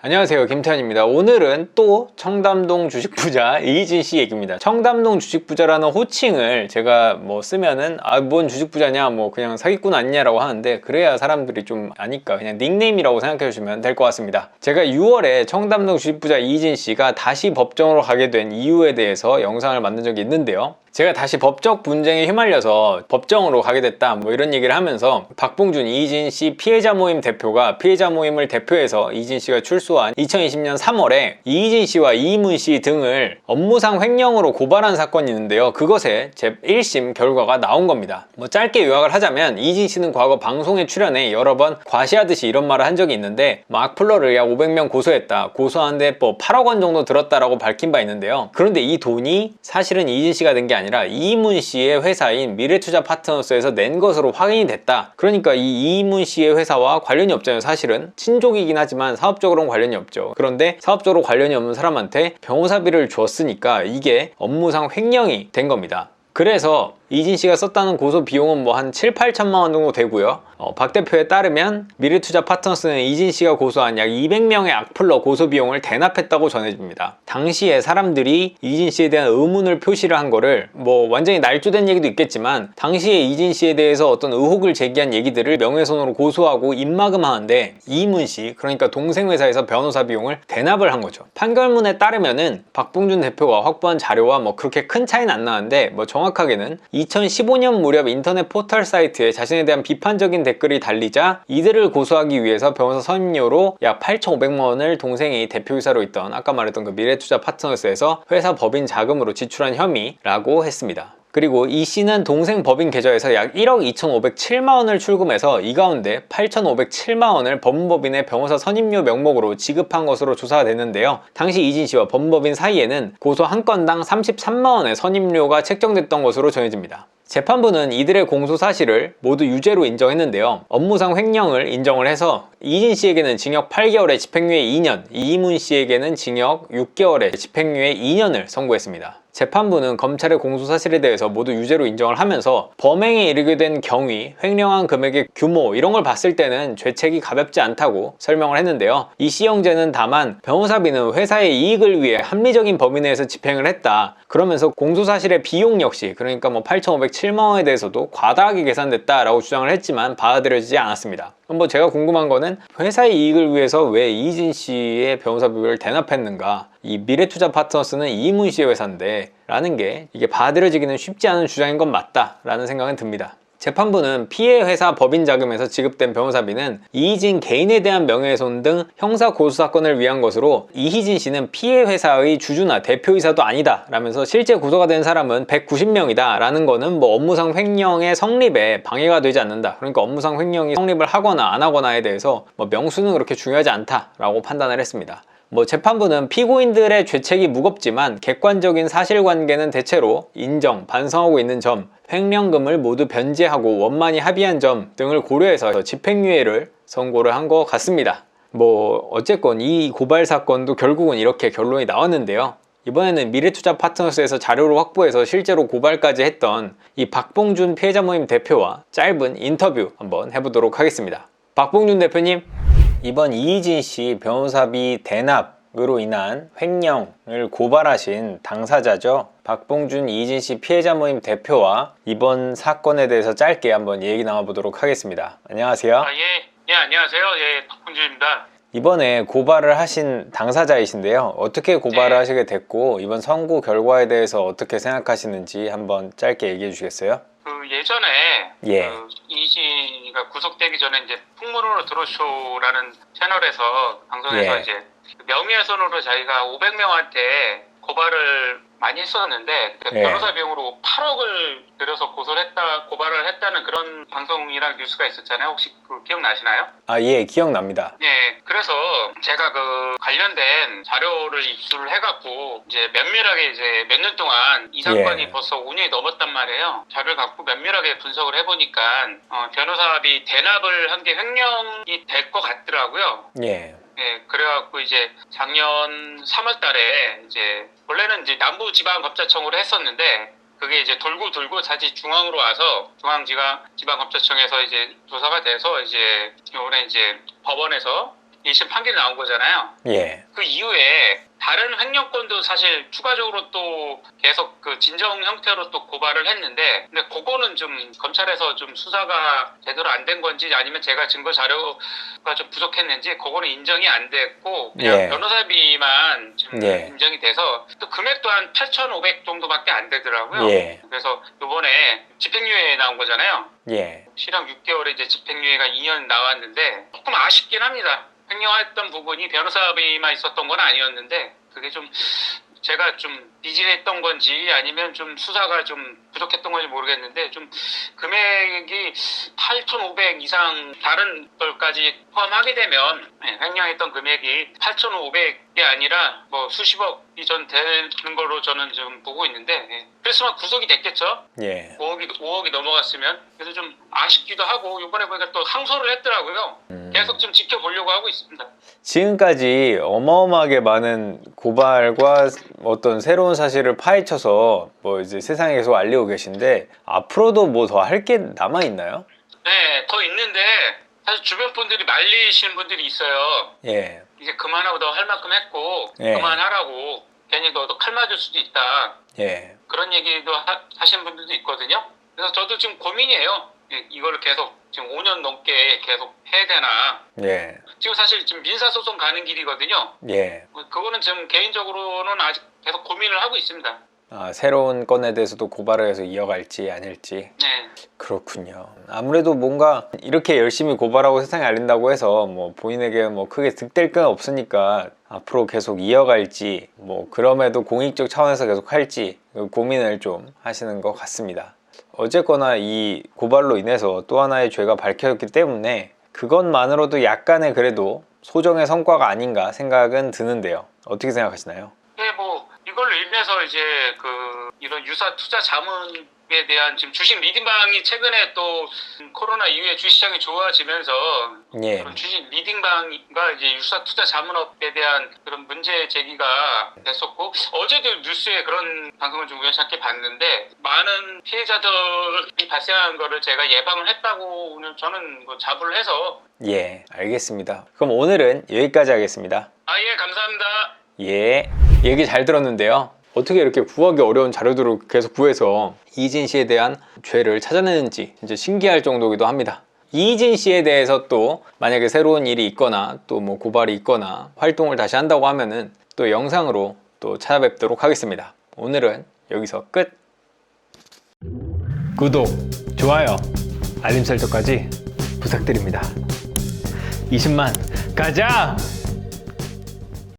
안녕하세요, 김태현입니다. 오늘은 또 청담동 주식부자 이희진 씨 얘기입니다. 청담동 주식부자라는 호칭을 제가 쓰면은 뭔 주식부자냐, 그냥 사기꾼 아니냐라고 하는데, 그래야 사람들이 좀 아니까 그냥 닉네임이라고 생각해 주시면 될 것 같습니다. 제가 6월에 청담동 주식부자 이희진 씨가 다시 법정으로 가게 된 이유에 대해서 영상을 만든 적이 있는데요. 제가 다시 법적 분쟁에 휘말려서 법정으로 가게 됐다, 이런 얘기를 하면서 박봉준 이희진 씨 피해자 모임 대표가 피해자 모임을 대표해서 이희진 씨가 출소한 2020년 3월에 이희진 씨와 이희문 씨 등을 업무상 횡령으로 고발한 사건이 있는데요. 그것의 제1심 결과가 나온 겁니다. 짧게 요약을 하자면 이희진 씨는 과거 방송에 출연해 여러 번 과시하듯이 이런 말을 한 적이 있는데, 악플러를 약 500명 고소했다, 고소하는데 8억 원 정도 들었다라고 밝힌 바 있는데요. 그런데 이 돈이 사실은 이희진 씨가 낸 게 아니라 이희문 씨의 회사인 미래투자 파트너스에서 낸 것으로 확인이 됐다. 그러니까 이 이희문 씨의 회사와 관련이 없잖아요. 사실은 친족이긴 하지만 사업적으로는 관련이 없죠. 그런데 사업적으로 관련이 없는 사람한테 변호사비를 줬으니까 이게 업무상 횡령이 된 겁니다. 그래서 이희진 씨가 썼다는 고소 비용은 한 7, 8천만 원 정도 되고요. 박 대표에 따르면 미래투자 파트너스는 이희진 씨가 고소한 약 200명의 악플러 고소 비용을 대납했다고 전해집니다. 당시에 사람들이 이희진 씨에 대한 의문을 표시를 한 거를 완전히 날조된 얘기도 있겠지만, 당시에 이희진 씨에 대해서 어떤 의혹을 제기한 얘기들을 명예훼손으로 고소하고 입막음하는데 이희문 씨, 그러니까 동생 회사에서 변호사 비용을 대납을 한 거죠. 판결문에 따르면은 박봉준 대표가 확보한 자료와 그렇게 큰 차이는 안 나는데, 정확하게는 2015년 무렵 인터넷 포털 사이트에 자신에 대한 비판적인 댓글이 달리자 이들을 고소하기 위해서 변호사 선임료로 약 8,500만 원을 동생이 대표이사로 있던 아까 말했던 그 미래투자 파트너스에서 회사 법인 자금으로 지출한 혐의라고 했습니다. 그리고 이 씨는 동생 법인 계좌에서 약 1억 2,507만 원을 출금해서 이 가운데 8,507만 원을 법무법인의 변호사 선임료 명목으로 지급한 것으로 조사가 됐는데요. 당시 이희진 씨와 법무법인 사이에는 고소 한 건당 33만 원의 선임료가 책정됐던 것으로 전해집니다. 재판부는 이들의 공소 사실을 모두 유죄로 인정했는데요. 업무상 횡령을 인정을 해서 이희진 씨에게는 징역 8개월에 집행유예 2년, 이희문 씨에게는 징역 6개월에 집행유예 2년을 선고했습니다. 재판부는 검찰의 공소 사실에 대해서 모두 유죄로 인정을 하면서 범행에 이르게 된 경위, 횡령한 금액의 규모 이런 걸 봤을 때는 죄책이 가볍지 않다고 설명을 했는데요. 이 씨 형제는 다만 변호사비는 회사의 이익을 위해 합리적인 범위 내에서 집행을 했다, 그러면서 공소 사실의 비용 역시, 그러니까 8,507만 원에 대해서도 과다하게 계산됐다라고 주장을 했지만 받아들여지지 않았습니다. 그럼 제가 궁금한 거는 회사의 이익을 위해서 왜 이희진 씨의 변호사비를 대납했는가, 이 미래투자 파트너스는 이희문 씨의 회사인데 라는 게 이게 받아들여지기는 쉽지 않은 주장인 건 맞다 라는 생각은 듭니다. 재판부는 피해 회사 법인 자금에서 지급된 변호사비는 이희진 개인에 대한 명예훼손 등 형사 고소 사건을 위한 것으로, 이희진 씨는 피해 회사의 주주나 대표이사도 아니다 라면서 실제 고소가 된 사람은 190명이다 라는 거는 업무상 횡령의 성립에 방해가 되지 않는다, 그러니까 업무상 횡령이 성립을 하거나 안 하거나에 대해서 명수는 그렇게 중요하지 않다 라고 판단을 했습니다. 재판부는 피고인들의 죄책이 무겁지만 객관적인 사실관계는 대체로 인정, 반성하고 있는 점, 횡령금을 모두 변제하고 원만히 합의한 점 등을 고려해서 집행유예를 선고를 한 것 같습니다. 어쨌건 이 고발 사건도 결국은 이렇게 결론이 나왔는데요. 이번에는 미래투자 파트너스에서 자료를 확보해서 실제로 고발까지 했던 이 박봉준 피해자 모임 대표와 짧은 인터뷰 한번 해보도록 하겠습니다. 박봉준 대표님, 이번 이희진 씨 변호사비 대납으로 인한 횡령을 고발하신 당사자죠. 박봉준 이희진 씨 피해자 모임 대표와 이번 사건에 대해서 짧게 한번 얘기 나눠보도록 하겠습니다. 안녕하세요. 예, 안녕하세요. 예, 박봉준입니다. 이번에 고발을 하신 당사자이신데요. 어떻게 고발을 하시게 됐고 이번 선고 결과에 대해서 어떻게 생각하시는지 한번 짧게 얘기해 주시겠어요? 예전에 예. 이희진이가 구속되기 전에 이제 풍문으로 들어쇼라는 채널에서 방송에서 예. 이제 명예훼손으로 자기가 500명한테 고발을 많이 했었는데 예. 변호사 비용으로 8억을 들여서 고발을 했다는 그런 방송이랑 뉴스가 있었잖아요. 혹시 기억나시나요? 예, 기억납니다. 예, 그래서 제가 관련된 자료를 입수를 해갖고 이제 면밀하게 이제 몇 년 동안 이 사건이 벌써 5년이 넘었단 말이에요. 자료를 갖고 면밀하게 분석을 해보니까 변호사비 대납을 한 게 횡령이 될 것 같더라고요. 예. 예, 그래갖고 이제 작년 3월 달에 이제 원래는 이제 남부지방검찰청으로 했었는데 그게 이제 돌고 다시 중앙으로 와서 지방검찰청에서 이제 조사가 돼서 이제 요번에 이제 법원에서 1심 판결이 나온 거잖아요. 예. 그 이후에 다른 횡령건도 사실 추가적으로 또 계속 그 진정 형태로 또 고발을 했는데, 근데 그거는 좀 검찰에서 좀 수사가 제대로 안 된 건지 아니면 제가 증거 자료가 좀 부족했는지 그거는 인정이 안 됐고 그냥 예. 변호사비만 좀 예. 인정이 돼서 또 금액도 한 8,500 정도밖에 안 되더라고요. 예. 그래서 이번에 집행유예 나온 거잖아요. 예. 실형 6개월에 이제 집행유예가 2년 나왔는데 조금 아쉽긴 합니다. 횡령했던 부분이 변호사비만 있었던 건 아니었는데 그게 좀 제가 좀 비질했던 건지 아니면 좀 수사가 좀 부족했던 건지 모르겠는데 좀 금액이 8,500 이상 다른 걸까지 포함하게 되면 횡령했던 금액이 8,500이 아니라 뭐 수십억이 전 되는 걸로 저는 좀 보고 있는데 그랬으면 구속이 됐겠죠. 예. 5억이 넘어갔으면. 그래서 좀 아쉽기도 하고 이번에 보니까 또 항소를 했더라고요. 계속 좀 지켜보려고 하고 있습니다. 지금까지 어마어마하게 많은 고발과 어떤 새로운 사실을 파헤쳐서 뭐 이제 세상에 계속 알리고 계신데 앞으로도 뭐 더 할 게 남아 있나요? 네, 더 있는데 사실 주변 분들이 말리시는 분들이 있어요. 예. 이제 그만하고 너 할 만큼 했고 예. 그만하라고 괜히 너도 칼 맞을 수도 있다. 예. 그런 얘기도 하시는 분들도 있거든요. 그래서 저도 지금 고민이에요. 이거를 계속 지금 5년 넘게 계속 해야 되나. 예. 지금 사실 지금 민사소송 가는 길이거든요. 예. 그거는 지금 개인적으로는 아직 계속 고민을 하고 있습니다. 아, 새로운 건에 대해서도 고발을 해서 이어갈지 아닐지. 네. 그렇군요. 아무래도 뭔가 이렇게 열심히 고발하고 세상에 알린다고 해서 뭐 본인에게 뭐 크게 득될 건 없으니까 앞으로 계속 이어갈지 뭐 그럼에도 공익적 차원에서 계속 할지 고민을 좀 하시는 것 같습니다. 어쨌거나 이 고발로 인해서 또 하나의 죄가 밝혀졌기 때문에 그것만으로도 약간의 그래도 소정의 성과가 아닌가 생각은 드는데요. 어떻게 생각하시나요? 네, 뭐 이걸로 인해서 이제 이런 유사 투자 자문에 대한 지금 주식 리딩방이 최근에 또 코로나 이후에 주식시장이 좋아지면서 예. 그런 주식 리딩방과 이제 유사 투자 자문업에 대한 그런 문제 제기가 됐었고 어제도 뉴스에 그런 방송을 좀 우연찮게 봤는데 많은 피해자들이 발생한 거를 제가 예방을 했다고 오늘 저는 뭐 자부를 해서 예, 알겠습니다. 그럼 오늘은 여기까지 하겠습니다. 예, 감사합니다. 예, 얘기 잘 들었는데요. 어떻게 이렇게 구하기 어려운 자료들을 계속 구해서 이희진 씨에 대한 죄를 찾아내는지 진짜 신기할 정도이기도 합니다. 이희진 씨에 대해서 또 만약에 새로운 일이 있거나 또 뭐 고발이 있거나 활동을 다시 한다고 하면은 또 영상으로 또 찾아뵙도록 하겠습니다. 오늘은 여기서 끝! 구독, 좋아요, 알림 설정까지 부탁드립니다. 20만 가자!